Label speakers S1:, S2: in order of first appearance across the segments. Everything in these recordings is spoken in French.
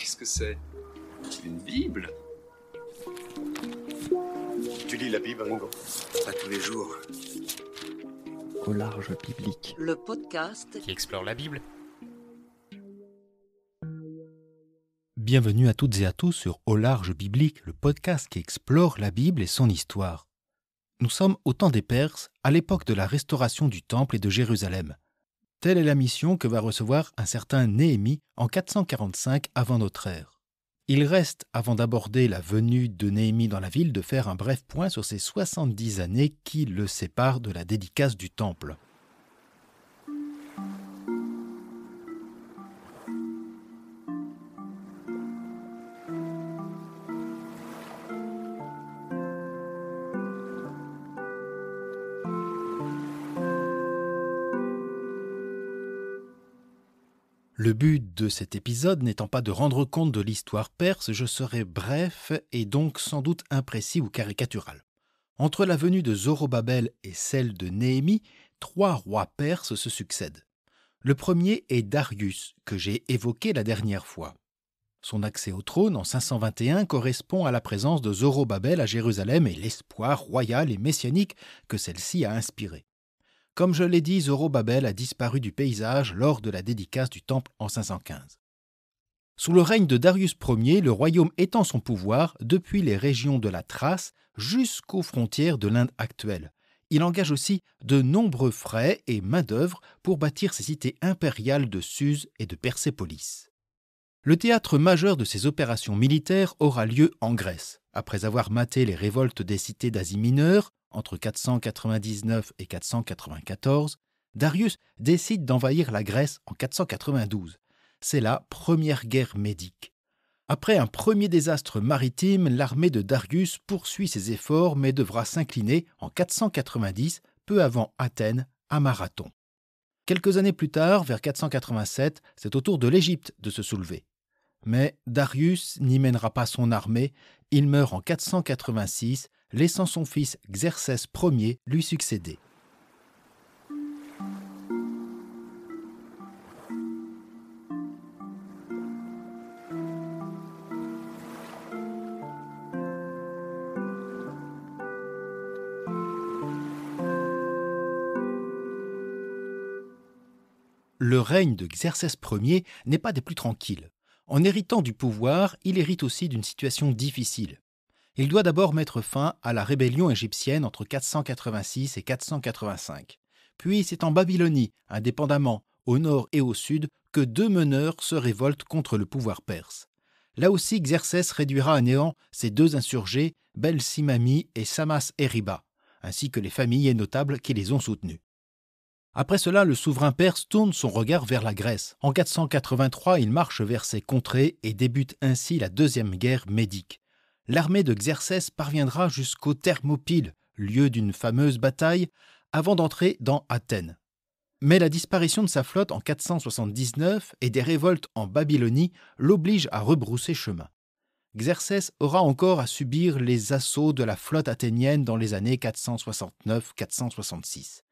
S1: Qu'est-ce que c'est? Une Bible?
S2: Tu lis la Bible, Ringo?
S3: Pas tous les jours.
S4: Au large biblique.
S5: Le podcast
S6: qui explore la Bible.
S7: Bienvenue à toutes et à tous sur Au large biblique, le podcast qui explore la Bible et son histoire. Nous sommes au temps des Perses, à l'époque de la restauration du Temple et de Jérusalem. Telle est la mission que va recevoir un certain Néhémie en 445 avant notre ère. Il reste, avant d'aborder la venue de Néhémie dans la ville, de faire un bref point sur ces 70 années qui le séparent de la dédicace du Temple. Le but de cet épisode n'étant pas de rendre compte de l'histoire perse, je serai bref et donc sans doute imprécis ou caricatural. Entre la venue de Zorobabel et celle de Néhémie, 3 rois perses se succèdent. Le premier est Darius, que j'ai évoqué la dernière fois. Son accès au trône en 521 correspond à la présence de Zorobabel à Jérusalem et l'espoir royal et messianique que celle-ci a inspiré. Comme je l'ai dit, Zorobabel a disparu du paysage lors de la dédicace du Temple en 515. Sous le règne de Darius Ier, le royaume étend son pouvoir depuis les régions de la Thrace jusqu'aux frontières de l'Inde actuelle. Il engage aussi de nombreux frais et main-d'œuvre pour bâtir ses cités impériales de Suse et de Persépolis. Le théâtre majeur de ces opérations militaires aura lieu en Grèce. Après avoir maté les révoltes des cités d'Asie mineure, entre 499 et 494, Darius décide d'envahir la Grèce en 492. C'est la première guerre médique. Après un premier désastre maritime, l'armée de Darius poursuit ses efforts mais devra s'incliner en 490, peu avant Athènes, à Marathon. Quelques années plus tard, vers 487, c'est au tour de l'Égypte de se soulever. Mais Darius n'y mènera pas son armée, il meurt en 486, laissant son fils Xerxès Ier lui succéder. Le règne de Xerxès Ier n'est pas des plus tranquilles. En héritant du pouvoir, il hérite aussi d'une situation difficile. Il doit d'abord mettre fin à la rébellion égyptienne entre 486 et 485. Puis c'est en Babylonie, indépendamment, au nord et au sud, que 2 meneurs se révoltent contre le pouvoir perse. Là aussi, Xerxès réduira à néant ces 2 insurgés, Bel-Simami et Samas-Eriba, ainsi que les familles et notables qui les ont soutenus. Après cela, le souverain perse tourne son regard vers la Grèce. En 483, il marche vers ces contrées et débute ainsi la deuxième guerre médique. L'armée de Xerxès parviendra jusqu'au Thermopyles, lieu d'une fameuse bataille, avant d'entrer dans Athènes. Mais la disparition de sa flotte en 479 et des révoltes en Babylonie l'obligent à rebrousser chemin. Xerxès aura encore à subir les assauts de la flotte athénienne dans les années 469-466.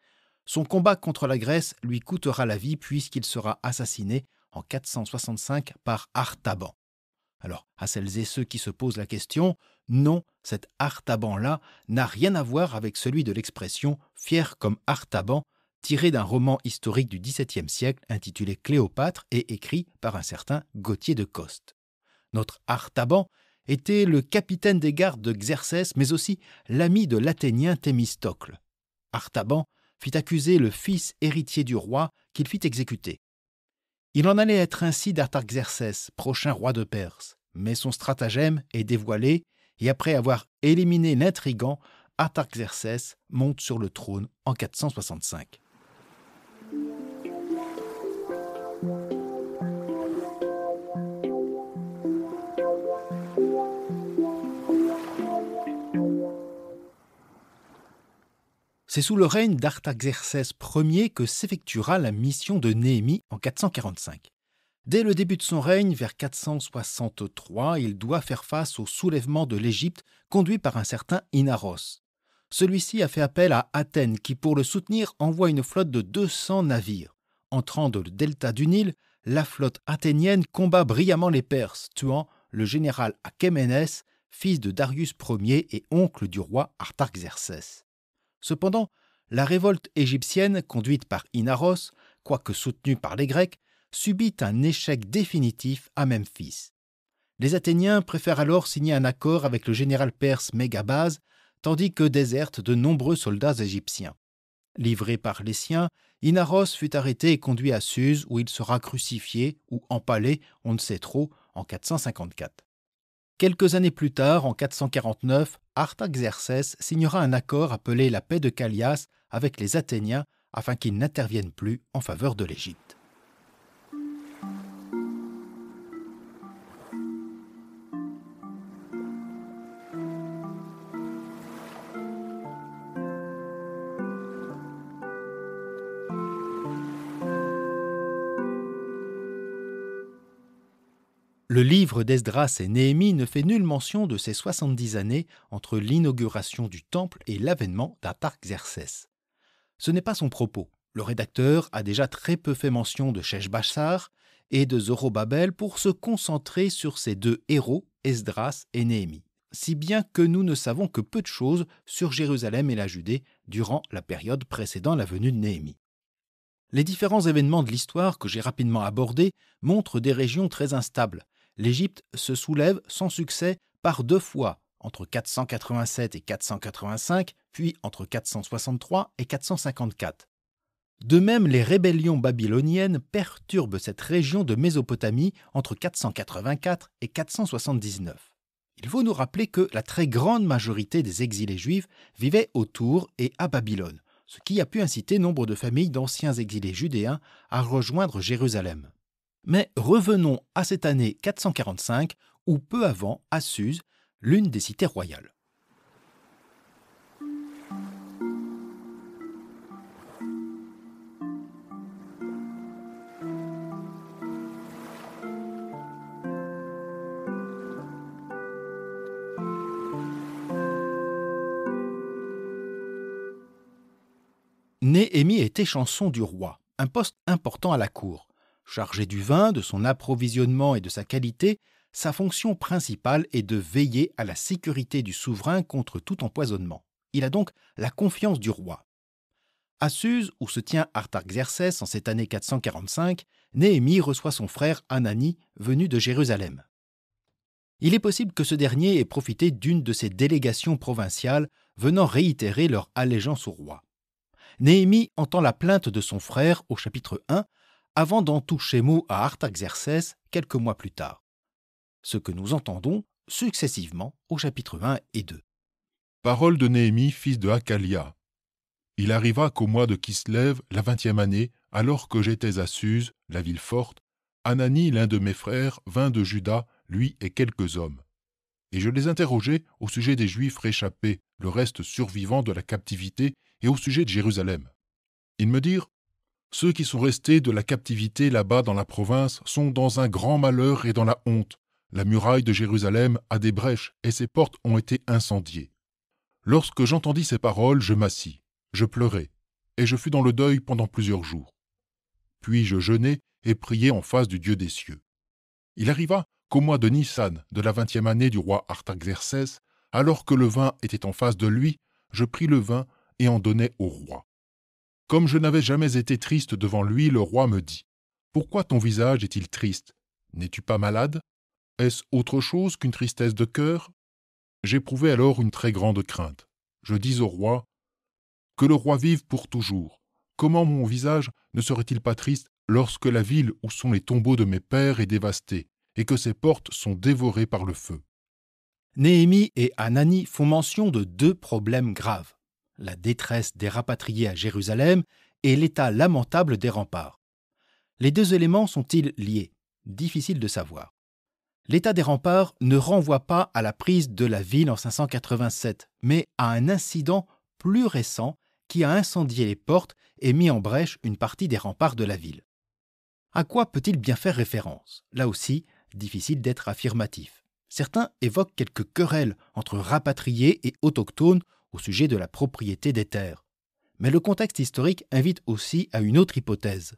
S7: Son combat contre la Grèce lui coûtera la vie puisqu'il sera assassiné en 465 par Artaban. Alors, à celles et ceux qui se posent la question, non, cet Artaban-là n'a rien à voir avec celui de l'expression « fier comme Artaban » tiré d'un roman historique du XVIIe siècle intitulé Cléopâtre et écrit par un certain Gauthier de Coste. Notre Artaban était le capitaine des gardes de Xerxès, mais aussi l'ami de l'Athénien Thémistocle. Artaban fit accuser le fils héritier du roi qu'il fit exécuter. Il en allait être ainsi d'Artaxerxès, prochain roi de Perse, mais son stratagème est dévoilé et après avoir éliminé l'intrigant, Artaxerxès monte sur le trône en 465. C'est sous le règne d'Artaxerxès Ier que s'effectuera la mission de Néhémie en 445. Dès le début de son règne, vers 463, il doit faire face au soulèvement de l'Égypte conduit par un certain Inaros. Celui-ci a fait appel à Athènes qui, pour le soutenir, envoie une flotte de 200 navires. Entrant dans le delta du Nil, la flotte athénienne combat brillamment les Perses, tuant le général Achéménès, fils de Darius Ier et oncle du roi Artaxerxès. Cependant, la révolte égyptienne, conduite par Inaros, quoique soutenue par les Grecs, subit un échec définitif à Memphis. Les Athéniens préfèrent alors signer un accord avec le général perse Mégabase, tandis que désertent de nombreux soldats égyptiens. Livré par les siens, Inaros fut arrêté et conduit à Suse, où il sera crucifié ou empalé, on ne sait trop, en 454. Quelques années plus tard, en 449, Artaxerxès signera un accord appelé la paix de Callias avec les Athéniens afin qu'ils n'interviennent plus en faveur de l'Égypte. Le livre d'Esdras et Néhémie ne fait nulle mention de ces 70 années entre l'inauguration du temple et l'avènement d'Artaxerxès. Ce n'est pas son propos. Le rédacteur a déjà très peu fait mention de Sheshbassar et de Zorobabel pour se concentrer sur ces deux héros, Esdras et Néhémie, si bien que nous ne savons que peu de choses sur Jérusalem et la Judée durant la période précédant la venue de Néhémie. Les différents événements de l'histoire que j'ai rapidement abordés montrent des régions très instables. L'Égypte se soulève sans succès par 2 fois, entre 487 et 485, puis entre 463 et 454. De même, les rébellions babyloniennes perturbent cette région de Mésopotamie entre 484 et 479. Il faut nous rappeler que la très grande majorité des exilés juifs vivaient autour et à Babylone, ce qui a pu inciter nombre de familles d'anciens exilés judéens à rejoindre Jérusalem. Mais revenons à cette année 445, ou peu avant, à Suse, l'une des cités royales. Néhémie était chanson du roi, un poste important à la cour. Chargé du vin, de son approvisionnement et de sa qualité, sa fonction principale est de veiller à la sécurité du souverain contre tout empoisonnement. Il a donc la confiance du roi. À Suse, où se tient Artaxerxès en cette année 445, Néhémie reçoit son frère Hanani, venu de Jérusalem. Il est possible que ce dernier ait profité d'une de ces délégations provinciales venant réitérer leur allégeance au roi. Néhémie entend la plainte de son frère au chapitre 1, avant d'en toucher mot à Artaxerxès quelques mois plus tard. Ce que nous entendons successivement au chapitre 1 et 2.
S3: Parole de Néhémie, fils de Hakalia. Il arriva qu'au mois de Kislev, la 20e année, alors que j'étais à Suse, la ville forte, Hanani, l'un de mes frères, vint de Juda, lui et quelques hommes. Et je les interrogeai au sujet des Juifs réchappés, le reste survivant de la captivité, et au sujet de Jérusalem. Ils me dirent: ceux qui sont restés de la captivité là-bas dans la province sont dans un grand malheur et dans la honte. La muraille de Jérusalem a des brèches et ses portes ont été incendiées. Lorsque j'entendis ces paroles, je m'assis, je pleurai, et je fus dans le deuil pendant plusieurs jours. Puis je jeûnai et priai en face du Dieu des cieux. Il arriva qu'au mois de Nissan, de la 20e année du roi Artaxerxès, alors que le vin était en face de lui, je pris le vin et en donnai au roi. Comme je n'avais jamais été triste devant lui, le roi me dit: « Pourquoi ton visage est-il triste? N'es-tu pas malade? Est-ce autre chose qu'une tristesse de cœur ?» J'éprouvai alors une très grande crainte. Je dis au roi: « Que le roi vive pour toujours. Comment mon visage ne serait-il pas triste lorsque la ville où sont les tombeaux de mes pères est dévastée et que ses portes sont dévorées par le feu ?»
S7: Néhémie et Hanani font mention de 2 problèmes graves: la détresse des rapatriés à Jérusalem et l'état lamentable des remparts. Les 2 éléments sont-ils liés? Difficile de savoir. L'état des remparts ne renvoie pas à la prise de la ville en 587, mais à un incident plus récent qui a incendié les portes et mis en brèche une partie des remparts de la ville. À quoi peut-il bien faire référence? Là aussi, difficile d'être affirmatif. Certains évoquent quelques querelles entre rapatriés et autochtones au sujet de la propriété des terres. Mais le contexte historique invite aussi à une autre hypothèse.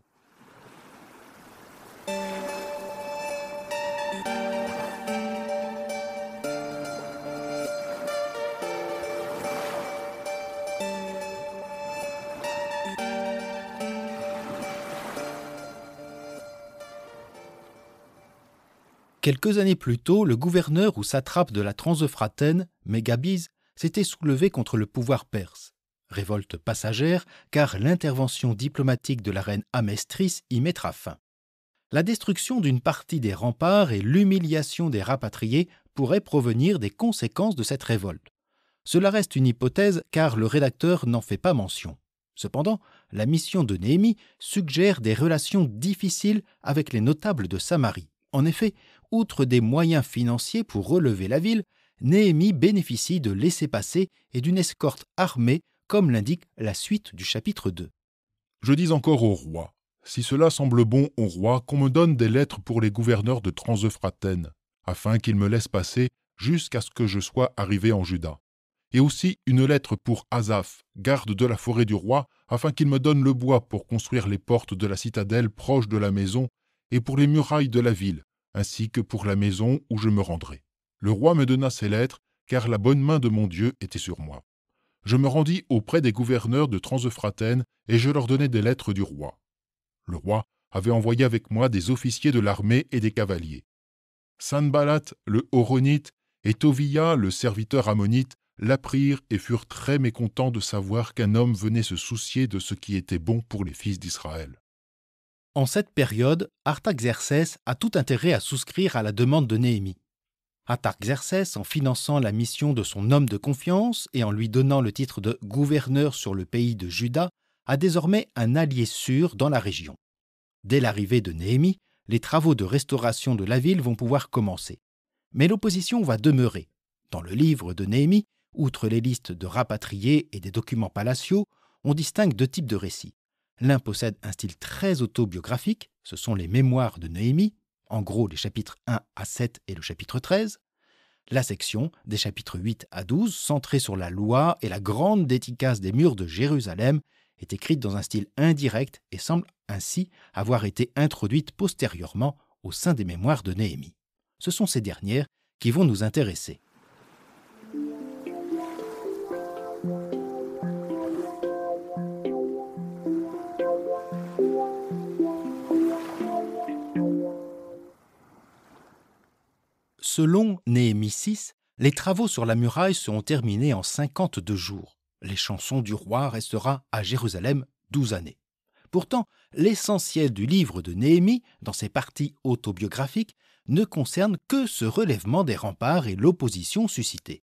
S7: Quelques années plus tôt, le gouverneur ou satrape de la Transeuphrataine, Mégabise, s'était soulevé contre le pouvoir perse. Révolte passagère, car l'intervention diplomatique de la reine Amestris y mettra fin. La destruction d'une partie des remparts et l'humiliation des rapatriés pourraient provenir des conséquences de cette révolte. Cela reste une hypothèse car le rédacteur n'en fait pas mention. Cependant, la mission de Néhémie suggère des relations difficiles avec les notables de Samarie. En effet, outre des moyens financiers pour relever la ville, Néhémie bénéficie de laissez-passer et d'une escorte armée, comme l'indique la suite du chapitre 2.
S3: Je dis encore au roi, si cela semble bon au roi, qu'on me donne des lettres pour les gouverneurs de Transeuphrataine, afin qu'ils me laissent passer jusqu'à ce que je sois arrivé en Juda. Et aussi une lettre pour Asaph, garde de la forêt du roi, afin qu'il me donne le bois pour construire les portes de la citadelle proche de la maison et pour les murailles de la ville, ainsi que pour la maison où je me rendrai. Le roi me donna ces lettres, car la bonne main de mon Dieu était sur moi. Je me rendis auprès des gouverneurs de Transeuphrataine et je leur donnai des lettres du roi. Le roi avait envoyé avec moi des officiers de l'armée et des cavaliers. Sanballat, le Horonite, et Tovia, le serviteur ammonite, l'apprirent et furent très mécontents de savoir qu'un homme venait se soucier de ce qui était bon pour les fils d'Israël.
S7: En cette période, Artaxerxès a tout intérêt à souscrire à la demande de Néhémie. Artaxerxès, en finançant la mission de son homme de confiance et en lui donnant le titre de gouverneur sur le pays de Juda, a désormais un allié sûr dans la région. Dès l'arrivée de Néhémie, les travaux de restauration de la ville vont pouvoir commencer. Mais l'opposition va demeurer. Dans le livre de Néhémie, outre les listes de rapatriés et des documents palatiaux, on distingue deux types de récits. L'un possède un style très autobiographique, ce sont les mémoires de Néhémie, en gros les chapitres 1 à 7 et le chapitre 13. La section, des chapitres 8 à 12, centrée sur la loi et la grande dédicace des murs de Jérusalem, est écrite dans un style indirect et semble ainsi avoir été introduite postérieurement au sein des mémoires de Néhémie. Ce sont ces dernières qui vont nous intéresser. Selon Néhémie 6, les travaux sur la muraille seront terminés en 52 jours. Les chansons du roi restera à Jérusalem 12 années. Pourtant, l'essentiel du livre de Néhémie, dans ses parties autobiographiques, ne concerne que ce relèvement des remparts et l'opposition suscitée.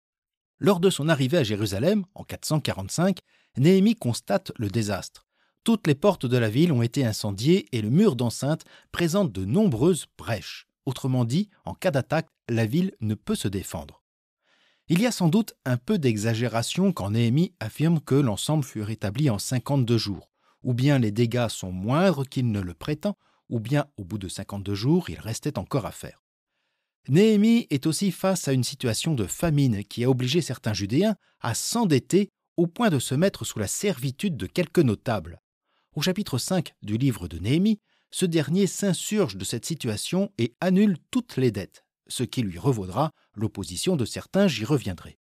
S7: Lors de son arrivée à Jérusalem, en 445, Néhémie constate le désastre. Toutes les portes de la ville ont été incendiées et le mur d'enceinte présente de nombreuses brèches. Autrement dit, en cas d'attaque, la ville ne peut se défendre. Il y a sans doute un peu d'exagération quand Néhémie affirme que l'ensemble fut rétabli en 52 jours. Ou bien les dégâts sont moindres qu'il ne le prétend, ou bien au bout de 52 jours, il restait encore à faire. Néhémie est aussi face à une situation de famine qui a obligé certains Judéens à s'endetter au point de se mettre sous la servitude de quelques notables. Au chapitre 5 du livre de Néhémie, ce dernier s'insurge de cette situation et annule toutes les dettes, ce qui lui revaudra l'opposition de certains, j'y reviendrai.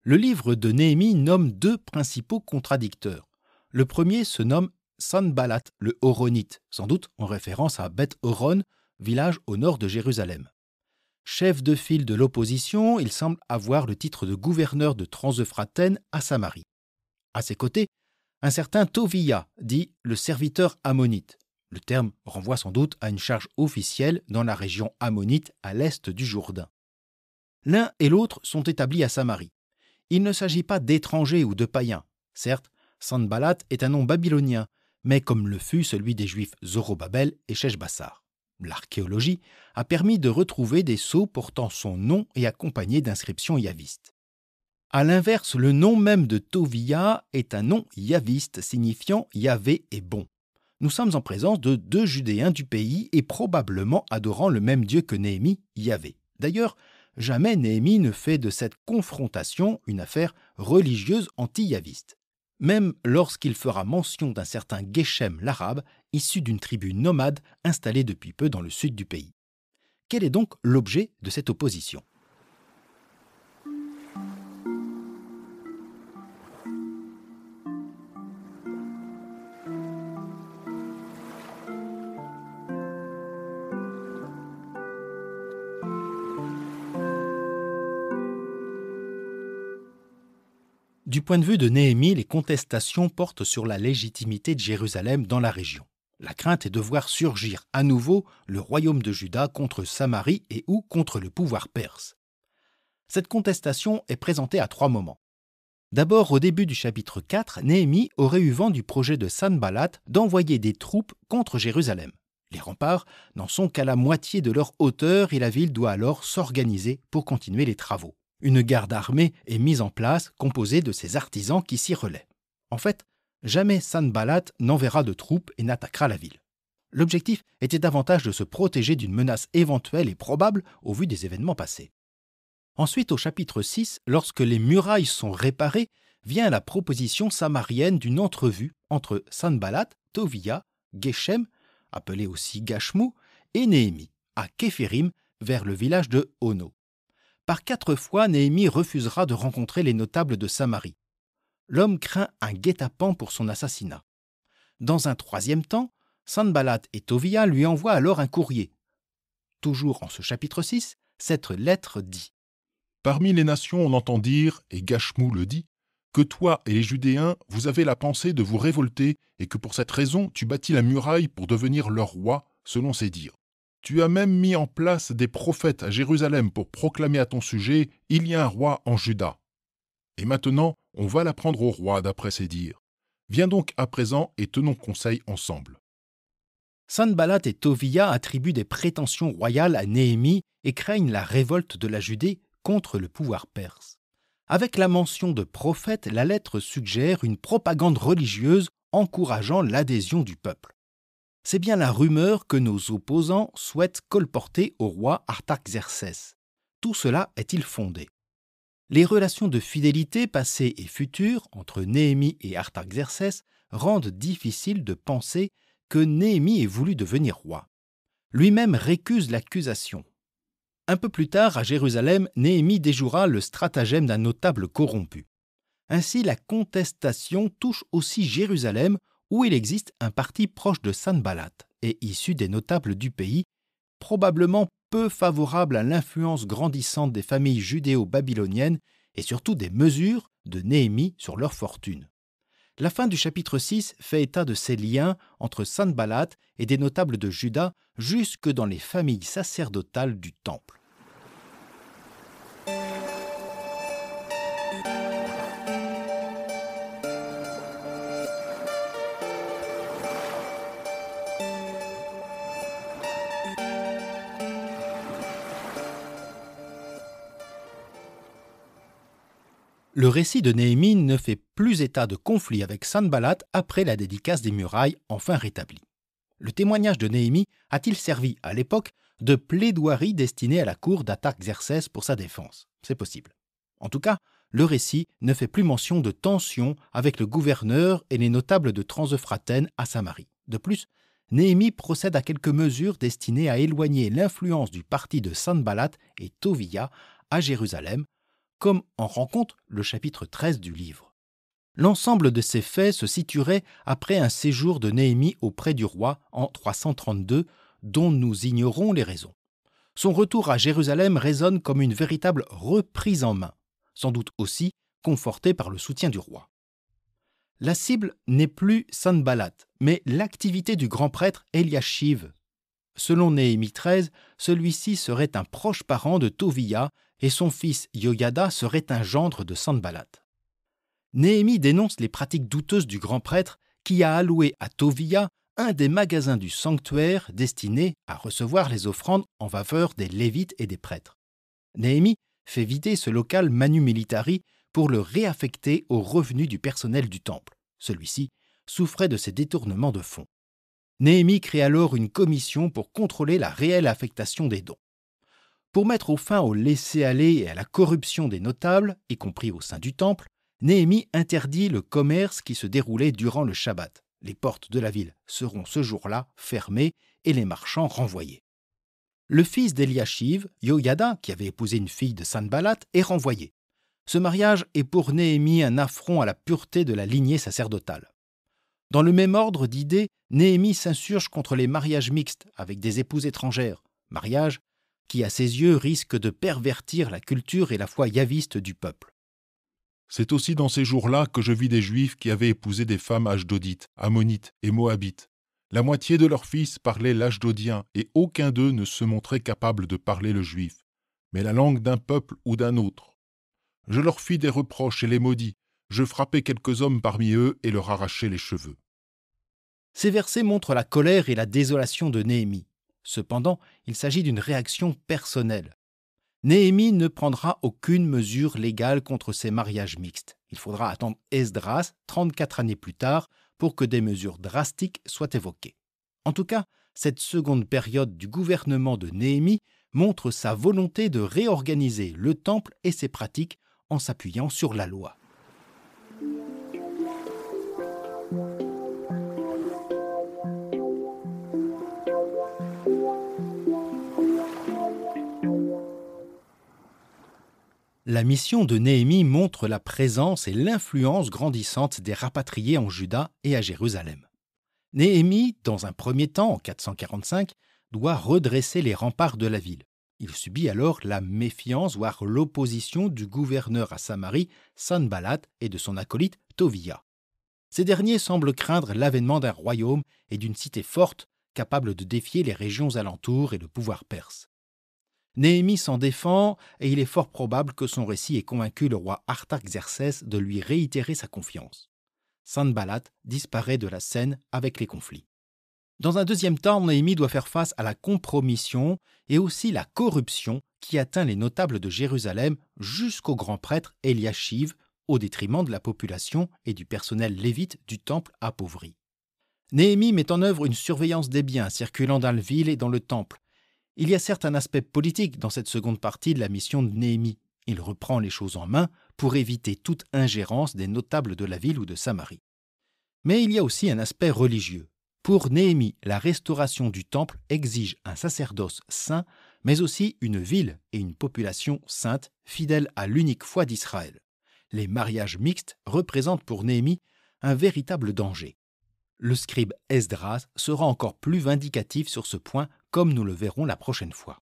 S7: Le livre de Néhémie nomme deux principaux contradicteurs. Le premier se nomme Sanballat, le Horonite, sans doute en référence à Beth-Horon, village au nord de Jérusalem. Chef de file de l'opposition, il semble avoir le titre de gouverneur de Transeuphrataine à Samarie. À ses côtés, un certain Tovia, dit le serviteur ammonite. Le terme renvoie sans doute à une charge officielle dans la région ammonite à l'est du Jourdain. L'un et l'autre sont établis à Samarie. Il ne s'agit pas d'étrangers ou de païens. Certes, Sanballat est un nom babylonien, mais comme le fut celui des Juifs Zorobabel et Sheshbassar. L'archéologie a permis de retrouver des sceaux portant son nom et accompagnés d'inscriptions yavistes. À l'inverse, le nom même de Tovia est un nom yaviste signifiant Yahvé est bon. Nous sommes en présence de deux Judéens du pays et probablement adorant le même Dieu que Néhémie, Yahvé. D'ailleurs, jamais Néhémie ne fait de cette confrontation une affaire religieuse anti-yaviste. Même lorsqu'il fera mention d'un certain Geshem l'arabe, issu d'une tribu nomade installée depuis peu dans le sud du pays. Quel est donc l'objet de cette opposition ? Du point de vue de Néhémie, les contestations portent sur la légitimité de Jérusalem dans la région. La crainte est de voir surgir à nouveau le royaume de Juda contre Samarie et ou contre le pouvoir perse. Cette contestation est présentée à 3 moments. D'abord, au début du chapitre 4, Néhémie aurait eu vent du projet de Sanballat d'envoyer des troupes contre Jérusalem. Les remparts n'en sont qu'à la moitié de leur hauteur et la ville doit alors s'organiser pour continuer les travaux. Une garde armée est mise en place, composée de ses artisans qui s'y relaient. En fait, jamais Sanballat n'enverra de troupes et n'attaquera la ville. L'objectif était davantage de se protéger d'une menace éventuelle et probable au vu des événements passés. Ensuite, au chapitre 6, lorsque les murailles sont réparées, vient la proposition samarienne d'une entrevue entre Sanballat, Tovia, Geshem, appelé aussi Gashmou, et Néhémie, à Képhérim, vers le village de Ono. Par 4 fois, Néhémie refusera de rencontrer les notables de Samarie. L'homme craint un guet-apens pour son assassinat. Dans un 3e temps, Sanballat et Tovia lui envoient alors un courrier. Toujours en ce chapitre 6, cette lettre dit «
S3: Parmi les nations, on entend dire, et Gashmou le dit, que toi et les Judéens, vous avez la pensée de vous révolter et que pour cette raison, tu bâtis la muraille pour devenir leur roi, selon ses dires. Tu as même mis en place des prophètes à Jérusalem pour proclamer à ton sujet « Il y a un roi en Juda ». Et maintenant, on va l'apprendre au roi d'après ses dires. Viens donc à présent et tenons conseil ensemble. »
S7: Sanballat et Tovia attribuent des prétentions royales à Néhémie et craignent la révolte de la Judée contre le pouvoir perse. Avec la mention de prophète, la lettre suggère une propagande religieuse encourageant l'adhésion du peuple. C'est bien la rumeur que nos opposants souhaitent colporter au roi Artaxerxès. Tout cela est-il fondé? Les relations de fidélité passées et futures entre Néhémie et Artaxerxès rendent difficile de penser que Néhémie ait voulu devenir roi. Lui-même récuse l'accusation. Un peu plus tard, à Jérusalem, Néhémie déjouera le stratagème d'un notable corrompu. Ainsi, la contestation touche aussi Jérusalem, où il existe un parti proche de Sanballat et issu des notables du pays, probablement peu favorable à l'influence grandissante des familles judéo-babyloniennes et surtout des mesures de Néhémie sur leur fortune. La fin du chapitre 6 fait état de ces liens entre Sanballat et des notables de Juda jusque dans les familles sacerdotales du temple. Le récit de Néhémie ne fait plus état de conflit avec Sanballat après la dédicace des murailles enfin rétablies. Le témoignage de Néhémie a-t-il servi à l'époque de plaidoirie destinée à la cour d'Artaxerxès pour sa défense? C'est possible. En tout cas, le récit ne fait plus mention de tensions avec le gouverneur et les notables de Transeuphrâtène à Samarie. De plus, Néhémie procède à quelques mesures destinées à éloigner l'influence du parti de Sanballat et Tovia à Jérusalem, comme en rend compte le chapitre 13 du livre. L'ensemble de ces faits se situerait après un séjour de Néhémie auprès du roi en 332, dont nous ignorons les raisons. Son retour à Jérusalem résonne comme une véritable reprise en main, sans doute aussi conforté par le soutien du roi. La cible n'est plus Sanballat, mais l'activité du grand prêtre Eliashiv. Selon Néhémie 13, celui-ci serait un proche parent de Tovia et son fils Yoyada serait un gendre de Sanballat. Néhémie dénonce les pratiques douteuses du grand prêtre qui a alloué à Tovia un des magasins du sanctuaire destiné à recevoir les offrandes en faveur des Lévites et des prêtres. Néhémie fait vider ce local manu militari pour le réaffecter aux revenus du personnel du temple. Celui-ci souffrait de ces détournements de fonds. Néhémie crée alors une commission pour contrôler la réelle affectation des dons. Pour mettre fin au laisser-aller et à la corruption des notables, y compris au sein du temple, Néhémie interdit le commerce qui se déroulait durant le Shabbat. Les portes de la ville seront ce jour-là fermées et les marchands renvoyés. Le fils d'Eliashiv, Yoyada, qui avait épousé une fille de Sanballat, est renvoyé. Ce mariage est pour Néhémie un affront à la pureté de la lignée sacerdotale. Dans le même ordre d'idées, Néhémie s'insurge contre les mariages mixtes avec des épouses étrangères, mariages qui, à ses yeux, risquent de pervertir la culture et la foi yaviste du peuple.
S3: C'est aussi dans ces jours-là que je vis des Juifs qui avaient épousé des femmes ashdodites, ammonites et moabites. La moitié de leurs fils parlaient l'ashdodien et aucun d'eux ne se montrait capable de parler le juif, mais la langue d'un peuple ou d'un autre. Je leur fis des reproches et les maudis. Je frappai quelques hommes parmi eux et leur arrachai les cheveux.
S7: Ces versets montrent la colère et la désolation de Néhémie. Cependant, il s'agit d'une réaction personnelle. Néhémie ne prendra aucune mesure légale contre ces mariages mixtes. Il faudra attendre Esdras, 34 années plus tard, pour que des mesures drastiques soient évoquées. En tout cas, cette seconde période du gouvernement de Néhémie montre sa volonté de réorganiser le temple et ses pratiques en s'appuyant sur la loi. La mission de Néhémie montre la présence et l'influence grandissante des rapatriés en Juda et à Jérusalem. Néhémie, dans un premier temps, en 445, doit redresser les remparts de la ville. Il subit alors la méfiance, voire l'opposition du gouverneur à Samarie, Sanballat, et de son acolyte Tovia. Ces derniers semblent craindre l'avènement d'un royaume et d'une cité forte, capable de défier les régions alentours et le pouvoir perse. Néhémie s'en défend et il est fort probable que son récit ait convaincu le roi Artaxerxès de lui réitérer sa confiance. Sanballat disparaît de la scène avec les conflits. Dans un deuxième temps, Néhémie doit faire face à la compromission et aussi la corruption qui atteint les notables de Jérusalem jusqu'au grand prêtre Eliashiv, au détriment de la population et du personnel lévite du temple appauvri. Néhémie met en œuvre une surveillance des biens circulant dans la ville et dans le temple. Il y a certes un aspect politique dans cette seconde partie de la mission de Néhémie. Il reprend les choses en main pour éviter toute ingérence des notables de la ville ou de Samarie. Mais il y a aussi un aspect religieux. Pour Néhémie, la restauration du temple exige un sacerdoce saint, mais aussi une ville et une population sainte, fidèle à l'unique foi d'Israël. Les mariages mixtes représentent pour Néhémie un véritable danger. Le scribe Esdras sera encore plus vindicatif sur ce point, comme nous le verrons la prochaine fois.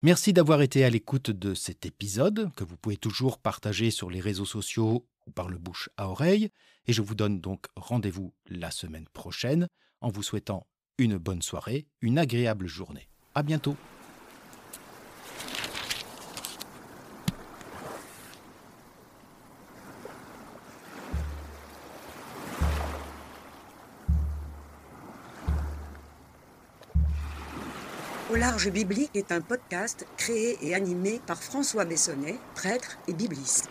S7: Merci d'avoir été à l'écoute de cet épisode, que vous pouvez toujours partager sur les réseaux sociaux ou par le bouche à oreille, et je vous donne donc rendez-vous la semaine prochaine, en vous souhaitant une bonne soirée, une agréable journée. À bientôt.
S5: Au large biblique est un podcast créé et animé par François Bessonnet, prêtre et bibliste.